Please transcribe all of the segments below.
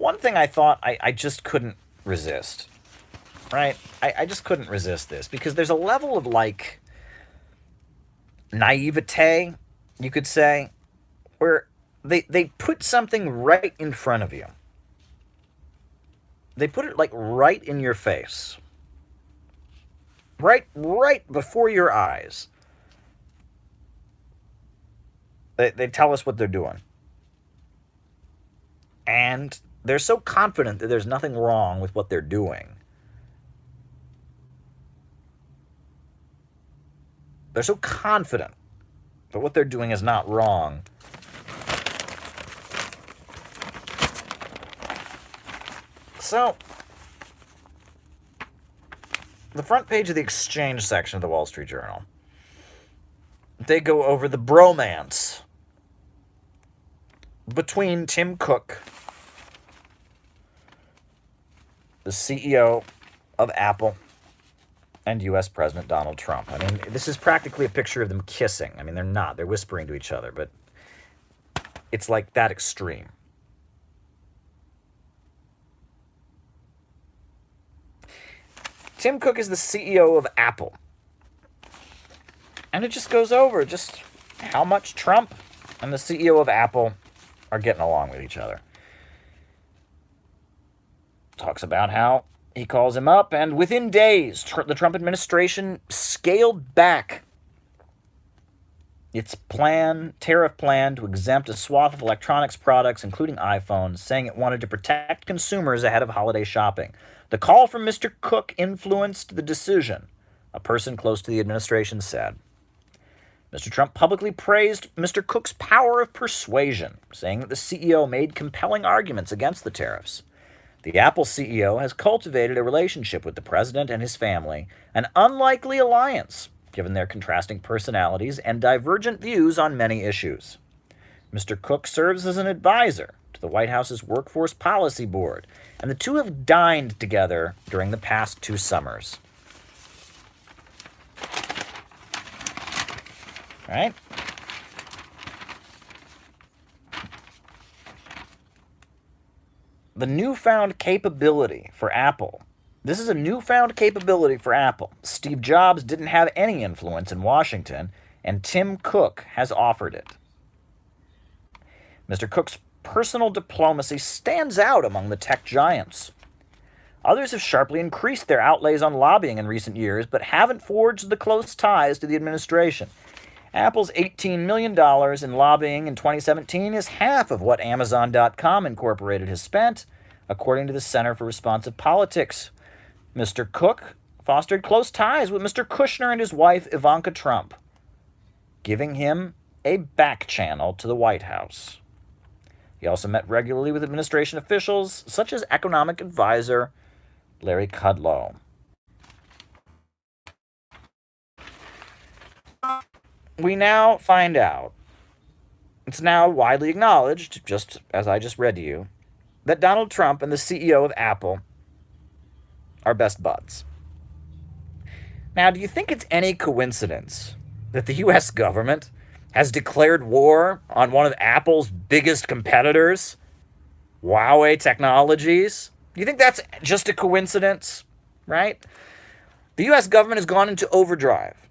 one thing I thought I just couldn't resist, right? I just couldn't resist this because there's a level of like naivete, you could say, where they put something right in front of you. They put it like right in your face. Right before your eyes. They tell us what they're doing. And they're so confident that there's nothing wrong with what they're doing. They're so confident that what they're doing is not wrong. So, the front page of the exchange section of the Wall Street Journal, they go over the bro-mance between Tim Cook, the CEO of Apple, and U.S. President Donald Trump. I mean, this is practically a picture of them kissing. I mean, they're not. They're whispering to each other, but it's like that extreme. Tim Cook is the CEO of Apple. And it just goes over just how much Trump and the CEO of Apple are getting along with each other. Talks about how he calls him up, and within days, the Trump administration scaled back its tariff plan to exempt a swath of electronics products, including iPhones, saying it wanted to protect consumers ahead of holiday shopping. The call from Mr. Cook influenced the decision, a person close to the administration said. Mr. Trump publicly praised Mr. Cook's power of persuasion, saying that the CEO made compelling arguments against the tariffs. The Apple CEO has cultivated a relationship with the president and his family, an unlikely alliance, given their contrasting personalities and divergent views on many issues. Mr. Cook serves as an advisor to the White House's Workforce Policy Board, and the two have dined together during the past 2 summers. Right? The newfound capability for Apple. This is a newfound capability for Apple. Steve Jobs didn't have any influence in Washington, and Tim Cook has offered it. Mr. Cook's personal diplomacy stands out among the tech giants. Others have sharply increased their outlays on lobbying in recent years, but haven't forged the close ties to the administration. Apple's $18 million in lobbying in 2017 is half of what Amazon.com Incorporated has spent, according to the Center for Responsive Politics. Mr. Cook fostered close ties with Mr. Kushner and his wife, Ivanka Trump, giving him a back channel to the White House. He also met regularly with administration officials, such as economic advisor Larry Kudlow. We now find out, it's now widely acknowledged, just as I just read to you, that Donald Trump and the CEO of Apple are best buds. Now, do you think it's any coincidence that the U.S. government has declared war on one of Apple's biggest competitors, Huawei Technologies? Do you think that's just a coincidence, right? The U.S. government has gone into overdrive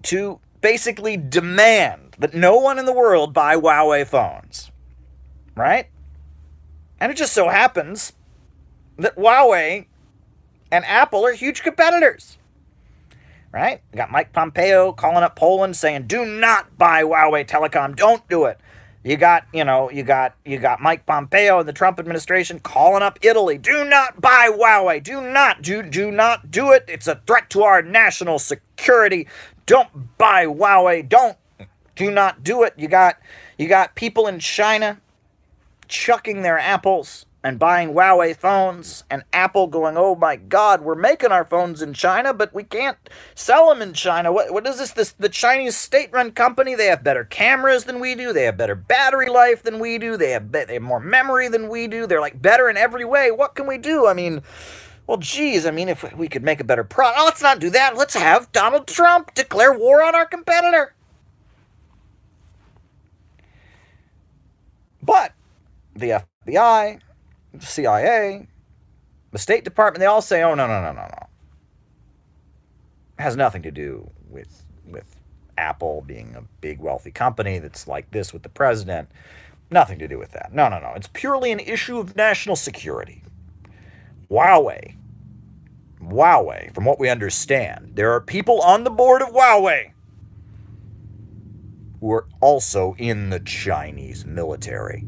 to basically demand that no one in the world buy Huawei phones, right? And it just so happens that Huawei and Apple are huge competitors, right? You got Mike Pompeo calling up Poland saying, do not buy Huawei Telecom, don't do it. You got Mike Pompeo and the Trump administration calling up Italy, do not buy Huawei, do not do it. It's a threat to our national security. Don't buy Huawei, do not do it. You got people in China chucking their apples and buying Huawei phones, and Apple going, oh my God, we're making our phones in China, but we can't sell them in China. What is this? The Chinese state-run company, they have better cameras than we do. They have better battery life than we do. They have more memory than we do. They're like better in every way. What can we do? I mean, well, geez, if we could make a better product, let's not do that. Let's have Donald Trump declare war on our competitor. But the FBI the CIA, the State Department, they all say, oh, no, no, no, no, no. It has nothing to do with Apple being a big, wealthy company that's like this with the president. Nothing to do with that. No, no, no. It's purely an issue of national security. Huawei, from what we understand, there are people on the board of Huawei who are also in the Chinese military.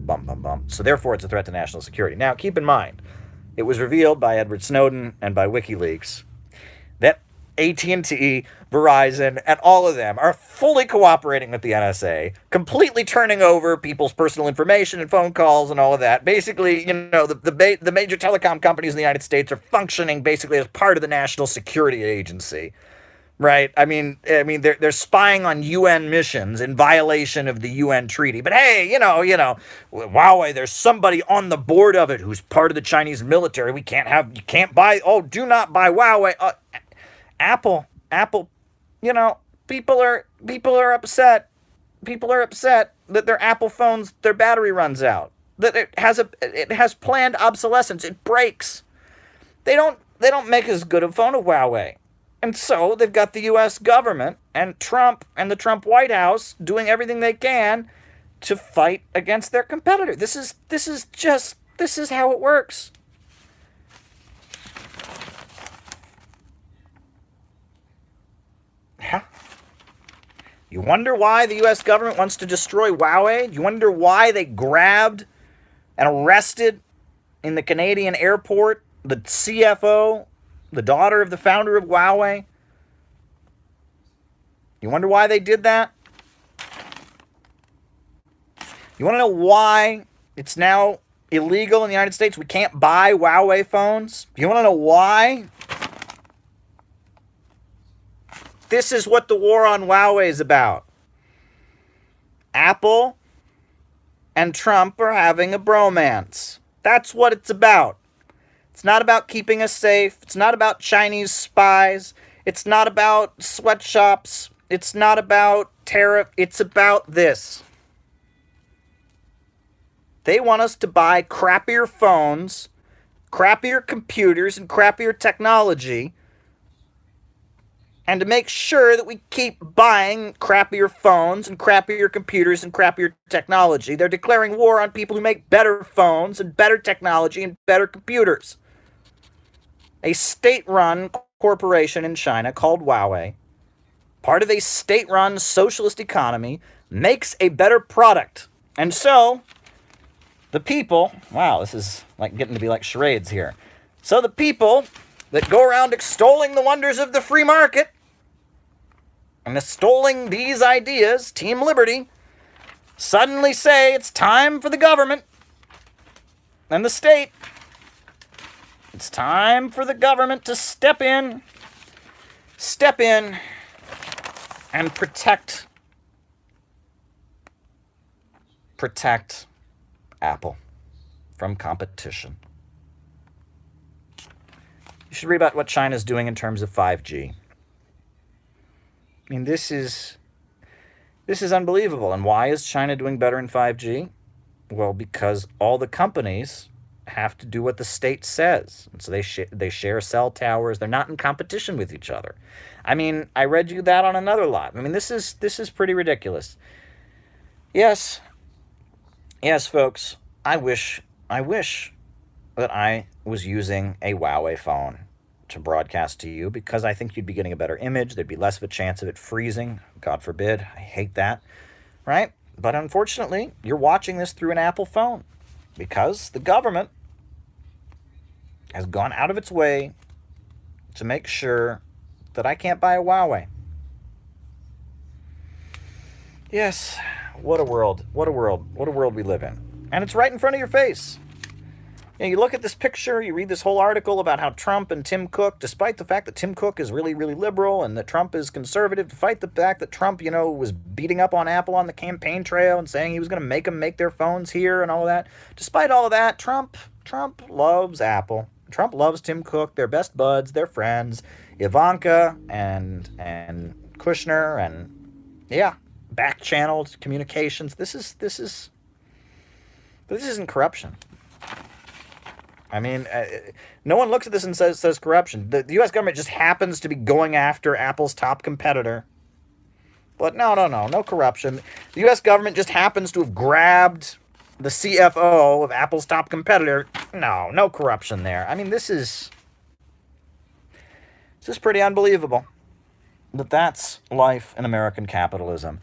Bum, bum, bum. So therefore, it's a threat to national security. Now, keep in mind, it was revealed by Edward Snowden and by WikiLeaks that AT&T, Verizon, and all of them are fully cooperating with the NSA, completely turning over people's personal information and phone calls and all of that. Basically, the major telecom companies in the United States are functioning basically as part of the National Security Agency, right? I mean, they're spying on UN missions in violation of the UN treaty. But hey, Huawei, there's somebody on the board of it who's part of the Chinese military. You can't buy. Oh, do not buy Huawei. Apple, people are upset. People are upset that their Apple phones, their battery runs out. That it has planned obsolescence. It breaks. They don't make as good a phone as Huawei. And so they've got the US government and Trump and the Trump White House doing everything they can to fight against their competitor. This is how it works. You wonder why the U.S. government wants to destroy Huawei? You wonder why they grabbed and arrested in the Canadian airport the CFO, the daughter of the founder of Huawei? You wonder why they did that? You want to know why it's now illegal in the United States? We can't buy Huawei phones. You want to know why? This is what the war on Huawei is about. Apple and Trump are having a bromance. That's what it's about. It's not about keeping us safe. It's not about Chinese spies. It's not about sweatshops. It's not about tariff. It's about this. They want us to buy crappier phones, crappier computers, and crappier technology, and to make sure that we keep buying crappier phones and crappier computers and crappier technology. They're declaring war on people who make better phones and better technology and better computers. A state-run corporation in China called Huawei, part of a state-run socialist economy, makes a better product. And so, the people, wow, this is like getting to be like charades here. So the people that go around extolling the wonders of the free market and extolling these ideas, Team Liberty, suddenly say it's time for the government and the state. It's time for the government to step in and protect Apple from competition. You should read about what China's doing in terms of 5G. I mean, this is unbelievable. And why is China doing better in 5G? Well, because all the companies have to do what the state says. And so they share cell towers. They're not in competition with each other. I mean, I read you that on another lot. I mean, this is pretty ridiculous. Yes, folks, I wish that I was using a Huawei phone to broadcast to you, because I think you'd be getting a better image. There'd be less of a chance of it freezing. God forbid. I hate that. Right? But unfortunately, you're watching this through an Apple phone because the government has gone out of its way to make sure that I can't buy a Huawei. Yes, what a world. What a world. What a world we live in. And it's right in front of your face. You look at this picture, you read this whole article about how Trump and Tim Cook, despite the fact that Tim Cook is really, really liberal and that Trump is conservative, despite the fact that Trump, was beating up on Apple on the campaign trail and saying he was going to make them make their phones here and all of that. Despite all of that, Trump loves Apple. Trump loves Tim Cook. They're best buds. They're friends. Ivanka and Kushner and, back-channeled communications. This is But this isn't corruption. I mean, no one looks at this and says corruption. The U.S. government just happens to be going after Apple's top competitor. But no corruption. The U.S. government just happens to have grabbed the CFO of Apple's top competitor. No corruption there. I mean, this is pretty unbelievable. But that's life in American capitalism.